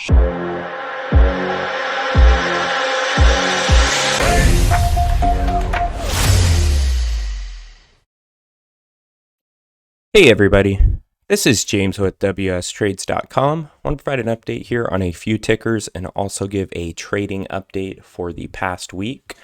Hey everybody, this is James with WSTrades.com. I want to provide an update here on a few tickers and also give a trading update for the past week.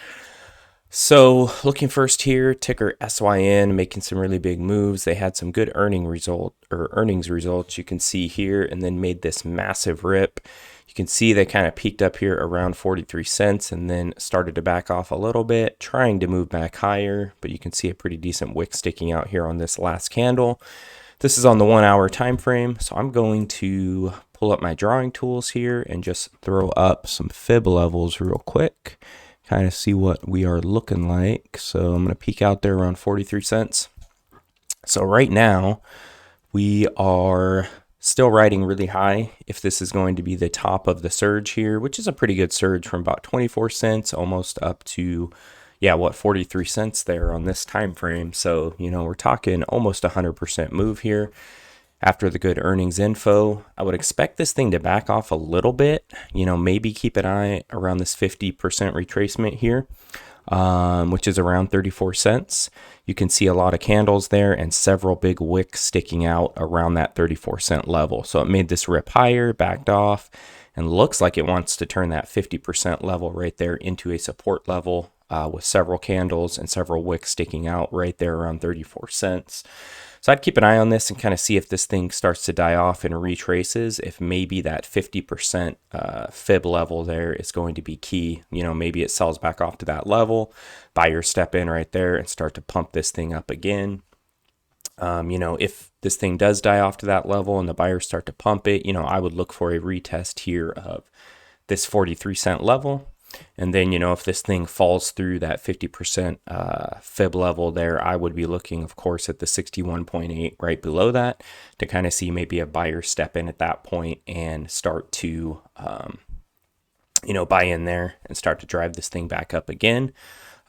So looking first here, ticker SYN making some really big moves. They had some good earnings results you can see here, and then made this massive rip. You can see they kind of peaked up here around 43 cents and then started to back off a little bit, trying to move back higher, but you can see a pretty decent wick sticking out here on this last candle. This is on the 1 hour time frame, so I'm going to pull up my drawing tools here and just throw up some fib levels real quick, kind of see what we are looking like. So I'm going to peak out there around 43 cents. So right now we are still riding really high. If this is going to be the top of the surge here, which is a pretty good surge from about 24 cents almost up to 43 cents there on this time frame. So, we're talking almost 100% move here after the good earnings info. I would expect this thing to back off a little bit, maybe keep an eye around this 50% retracement here, which is around 34 cents. You can see a lot of candles there and several big wicks sticking out around that 34 cent level. So it made this rip higher, backed off, and looks like it wants to turn that 50% level right there into a support level with several candles and several wicks sticking out right there around 34 cents. So I'd keep an eye on this and kind of see if this thing starts to die off and retraces, if maybe that 50% fib level there is going to be key. Maybe it sells back off to that level, buyers step in right there and start to pump this thing up again. If this thing does die off to that level and the buyers start to pump it, I would look for a retest here of this 43 cent level. And then, if this thing falls through that 50% fib level there, I would be looking, of course, at the 61.8 right below that to kind of see maybe a buyer step in at that point and start to, buy in there and start to drive this thing back up again.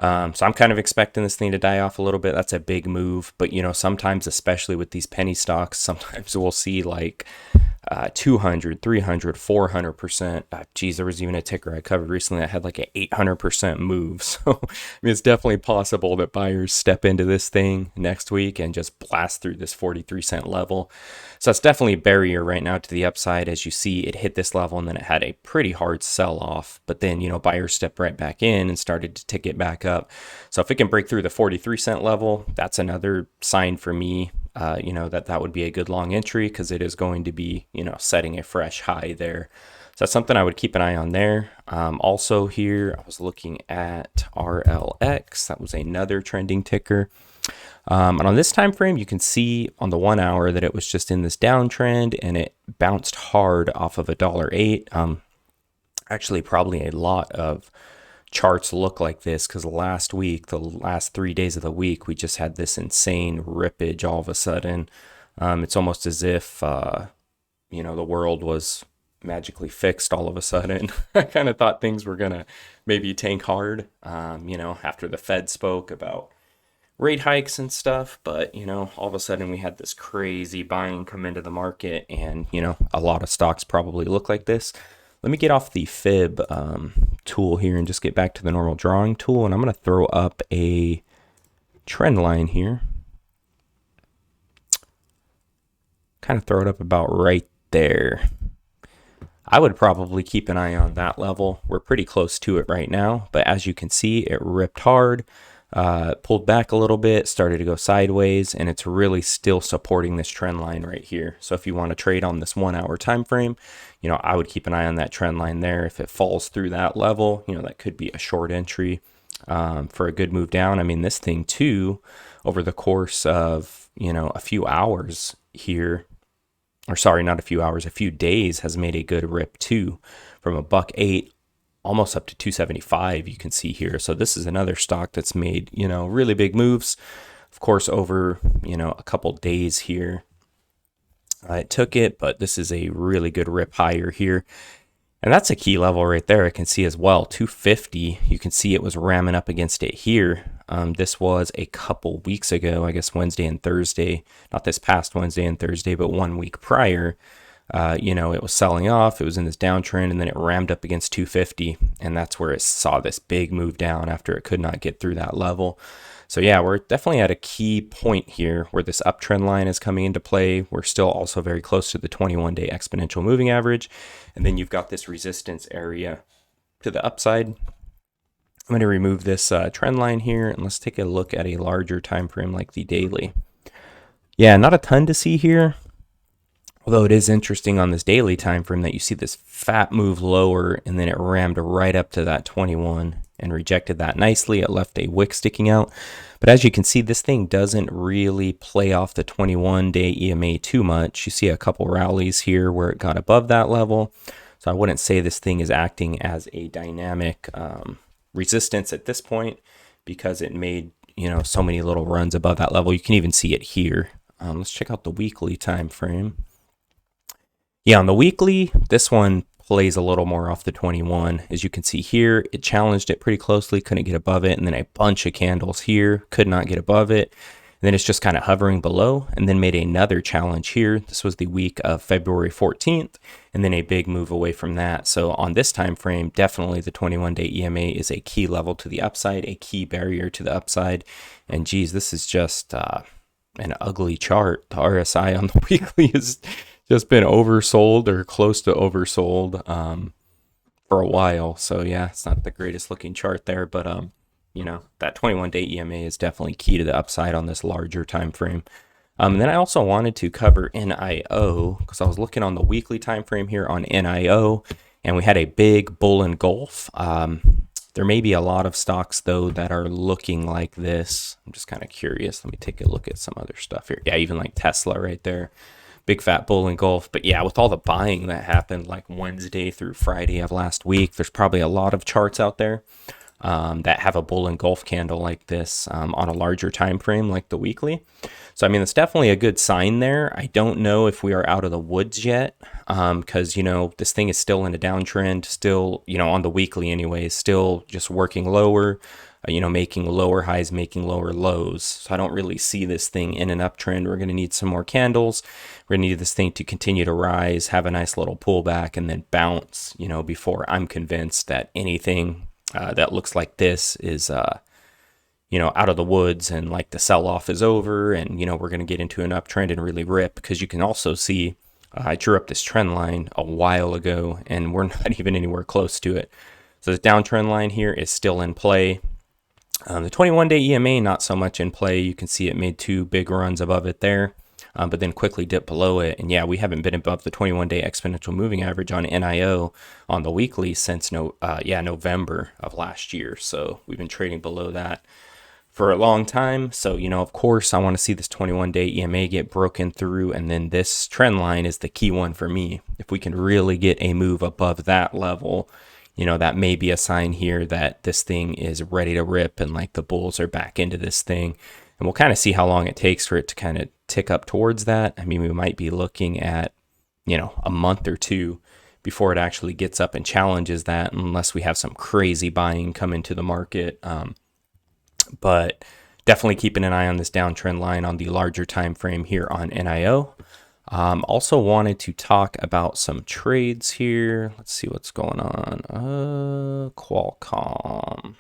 So I'm kind of expecting this thing to die off a little bit. That's a big move. But, sometimes, especially with these penny stocks, sometimes we'll see like 200, 300, 400%. Geez, there was even a ticker I covered recently that had like an 800% move. So it's definitely possible that buyers step into this thing next week and just blast through this 43 cent level. So that's definitely a barrier right now to the upside. As you see, it hit this level and then it had a pretty hard sell off. But then, buyers stepped right back in and started to tick it back up. So if it can break through the 43 cent level, that's another sign for me. That would be a good long entry because it is going to be, setting a fresh high there. So that's something I would keep an eye on there. Also here, I was looking at RLX. That was another trending ticker. And on this time frame, you can see on the 1 hour that it was just in this downtrend and it bounced hard off of $1.08. Actually, probably a lot of charts look like this because last week, the last 3 days of the week, we just had this insane rippage all of a sudden. It's almost as if, the world was magically fixed all of a sudden. I kind of thought things were going to maybe tank hard, after the Fed spoke about rate hikes and stuff. But, all of a sudden we had this crazy buying come into the market and, a lot of stocks probably look like this. Let me get off the fib tool here and just get back to the normal drawing tool. And I'm going to throw up a trend line here. Kind of throw it up about right there. I would probably keep an eye on that level. We're pretty close to it right now. But as you can see, it ripped hard, pulled back a little bit, started to go sideways, and it's really still supporting this trend line right here. So if you want to trade on this 1 hour time frame, I would keep an eye on that trend line there. If it falls through that level, that could be a short entry for a good move down. I mean, this thing too, over the course of, a few hours here, or sorry, not a few hours, a few days, has made a good rip too, from $1.08 almost up to 275 you can see here. So this is another stock that's made, really big moves, of course, over, a couple days here. It took it, but this is a really good rip higher here. And that's a key level right there. I can see as well, 250. You can see it was ramming up against it here. This was a couple weeks ago, I guess Wednesday and Thursday, not this past Wednesday and Thursday, but 1 week prior. It was selling off, it was in this downtrend, and then it rammed up against 250, and that's where it saw this big move down after it could not get through that level. So yeah, we're definitely at a key point here where this uptrend line is coming into play. We're still also very close to the 21-day exponential moving average, and then you've got this resistance area to the upside. I'm going to remove this trend line here, and let's take a look at a larger time frame like the daily. Yeah, not a ton to see here. Although it is interesting on this daily time frame that you see this fat move lower, and then it rammed right up to that 21 and rejected that nicely. It left a wick sticking out. But as you can see, this thing doesn't really play off the 21-day EMA too much. You see a couple rallies here where it got above that level. So I wouldn't say this thing is acting as a dynamic resistance at this point, because it made, so many little runs above that level. You can even see it here. Let's check out the weekly time frame. Yeah, on the weekly, this one plays a little more off the 21. As you can see here, it challenged it pretty closely, couldn't get above it, and then a bunch of candles here, could not get above it. And then it's just kind of hovering below, and then made another challenge here. This was the week of February 14th, and then a big move away from that. So on this time frame, definitely the 21-day EMA is a key level to the upside, a key barrier to the upside. And geez, this is just an ugly chart. The RSI on the weekly is just been oversold or close to oversold for a while. So yeah, it's not the greatest looking chart there, but that 21-day EMA is definitely key to the upside on this larger time frame. And then I also wanted to cover NIO, because I was looking on the weekly time frame here on NIO, and we had a big bull engulf. There may be a lot of stocks though that are looking like this. I'm just kind of curious. Let me take a look at some other stuff here. Yeah, even like Tesla right there. Big fat bull engulf. But yeah, with all the buying that happened like Wednesday through Friday of last week, there's probably a lot of charts out there that have a bull engulf candle like this on a larger time frame like the weekly. So I mean, it's definitely a good sign there. I don't know if we are out of the woods yet, because this thing is still in a downtrend, still on the weekly anyways, still just working lower, making lower highs, making lower lows. So I don't really see this thing in an uptrend. We're going to need some more candles. We're going to need this thing to continue to rise, have a nice little pullback, and then bounce, before I'm convinced that anything that looks like this is, out of the woods, and like the sell-off is over, and, we're going to get into an uptrend and really rip. Because you can also see, I drew up this trend line a while ago, and we're not even anywhere close to it. So the downtrend line here is still in play. The 21-day EMA, not so much in play. You can see it made two big runs above it there, but then quickly dipped below it. And yeah, we haven't been above the 21-day exponential moving average on NIO on the weekly since November of last year. So we've been trading below that for a long time. So, of course, I want to see this 21-day EMA get broken through, and then this trend line is the key one for me. If we can really get a move above that level, that may be a sign here that this thing is ready to rip, and like the bulls are back into this thing. And we'll kind of see how long it takes for it to kind of tick up towards that. I mean, we might be looking at, a month or two before it actually gets up and challenges that, unless we have some crazy buying come into the market. But definitely keeping an eye on this downtrend line on the larger time frame here on NIO. Also wanted to talk about some trades here. Let's see what's going on. Qualcomm.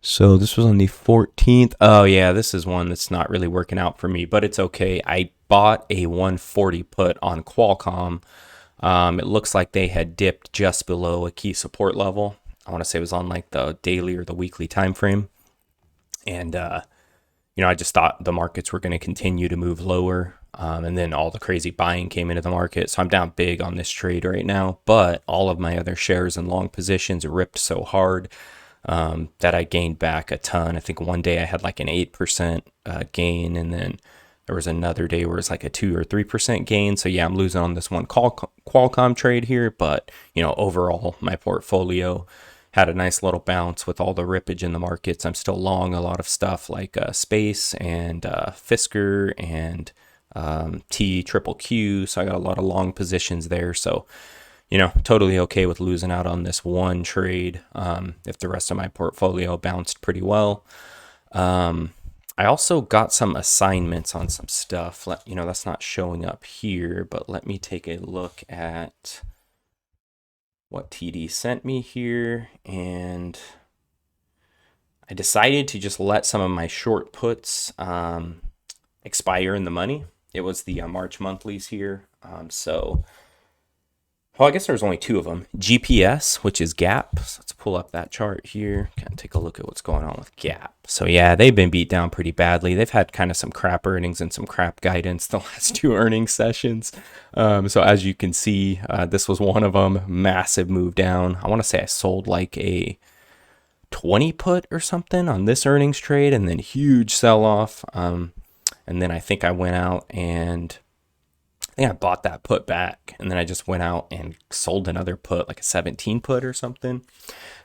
So this was on the 14th. Oh yeah, this is one that's not really working out for me, but it's okay. I bought a 140 put on Qualcomm. It looks like they had dipped just below a key support level. I want to say it was on like the daily or the weekly time frame. And I just thought the markets were going to continue to move lower. And then all the crazy buying came into the market. So I'm down big on this trade right now. But all of my other shares and long positions ripped so hard that I gained back a ton. I think one day I had like an 8% gain. And then there was another day where it's like a 2 or 3% gain. So yeah, I'm losing on this one Qualcomm trade here. But, overall, my portfolio had a nice little bounce with all the rippage in the markets. I'm still long a lot of stuff like Spce and Fisker and TQQQ. So I got a lot of long positions there. So, totally okay with losing out on this one trade if the rest of my portfolio bounced pretty well. I also got some assignments on some stuff. That's not showing up here, but let me take a look at what TD sent me here. And I decided to just let some of my short puts expire in the money. It was the March monthlies here. I guess there's only two of them. GPS, which is Gap. So let's pull up that chart here. Kind of take a look at what's going on with Gap. So yeah, they've been beat down pretty badly. They've had kind of some crap earnings and some crap guidance the last two earnings sessions. So as you can see, this was one of them. Massive move down. I want to say I sold like a 20 put or something on this earnings trade, and then huge sell off. And then I think I went out and I bought that put back, and then I just went out and sold another put, like a 17 put or something,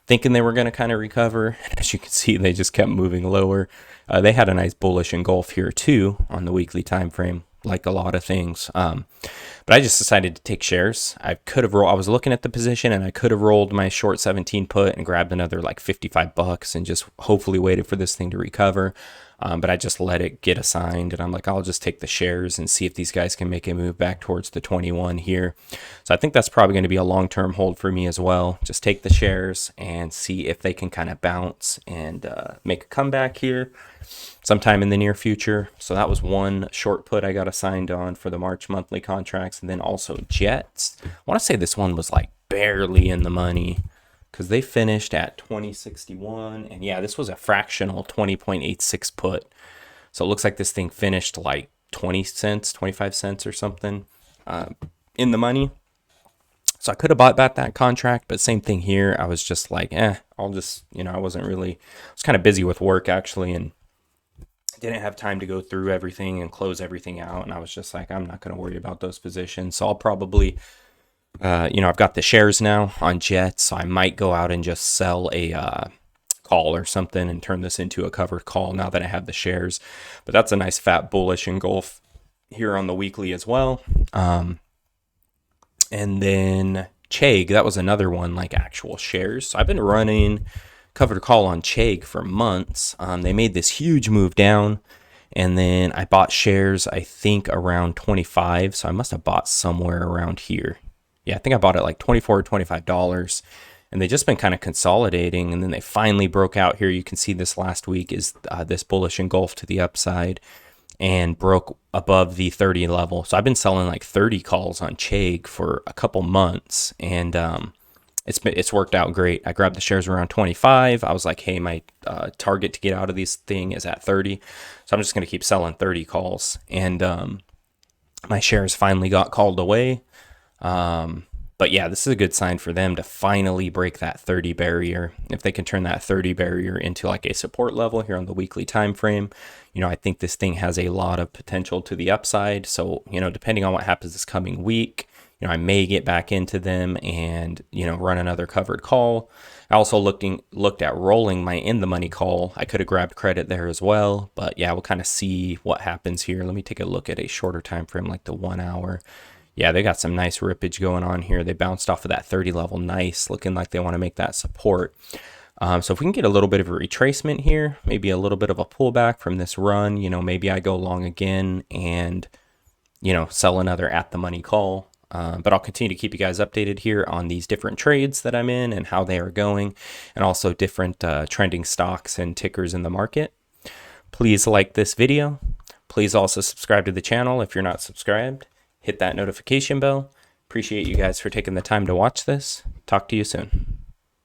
thinking they were going to kind of recover. As you can see, they just kept moving lower. They had a nice bullish engulf here too on the weekly time frame, like a lot of things. But I just decided to take shares. I was looking at the position, and I could have rolled my short 17 put and grabbed another like $55 and just hopefully waited for this thing to recover. But I just let it get assigned, and I'm like, I'll just take the shares and see if these guys can make a move back towards the 21 here. So I think that's probably going to be a long-term hold for me as well. Just take the shares and see if they can kind of bounce and make a comeback here sometime in the near future. So that was one short put I got assigned on for the March monthly contracts. And then also Jets. I want to say this one was like barely in the money, because they finished at 2061, and yeah, this was a fractional 20.86 put. So it looks like this thing finished like 20 cents, 25 cents or something in the money. So I could have bought back that contract, but same thing here. I was just like, I'll just, I was kind of busy with work actually, and didn't have time to go through everything and close everything out. And I was just like, I'm not going to worry about those positions. So I'll probably I've got the shares now on Jets, so I might go out and just sell a call or something and turn this into a covered call now that I have the shares. But that's a nice fat bullish engulf here on the weekly as well. And then Chegg, that was another one, like actual shares. So I've been running covered call on Chegg for months. They made this huge move down, and then I bought shares, I think around 25. So I must have bought somewhere around here. Yeah, I think I bought it like $24 or $25, and they've just been kind of consolidating, and then they finally broke out here. You can see this last week is this bullish engulf to the upside and broke above the 30 level. So I've been selling like 30 calls on Chegg for a couple months, and it's worked out great. I grabbed the shares around 25. I was like, hey, my target to get out of this thing is at 30. So I'm just going to keep selling 30 calls, and my shares finally got called away. But yeah, this is a good sign for them to finally break that 30 barrier. If they can turn that 30 barrier into like a support level here on the weekly time frame, I think this thing has a lot of potential to the upside. So, depending on what happens this coming week, I may get back into them and, run another covered call. I also looked at rolling my in the money call. I could have grabbed credit there as well, but yeah, we'll kind of see what happens here. Let me take a look at a shorter time frame, like the 1 hour. Yeah, they got some nice rippage going on here. They bounced off of that 30 level nice, looking like they want to make that support. So if we can get a little bit of a retracement here, maybe a little bit of a pullback from this run, maybe I go long again and, sell another at the money call. But I'll continue to keep you guys updated here on these different trades that I'm in and how they are going, and also different trending stocks and tickers in the market. Please like this video. Please also subscribe to the channel if you're not subscribed. Hit that notification bell. Appreciate you guys for taking the time to watch this. Talk to you soon.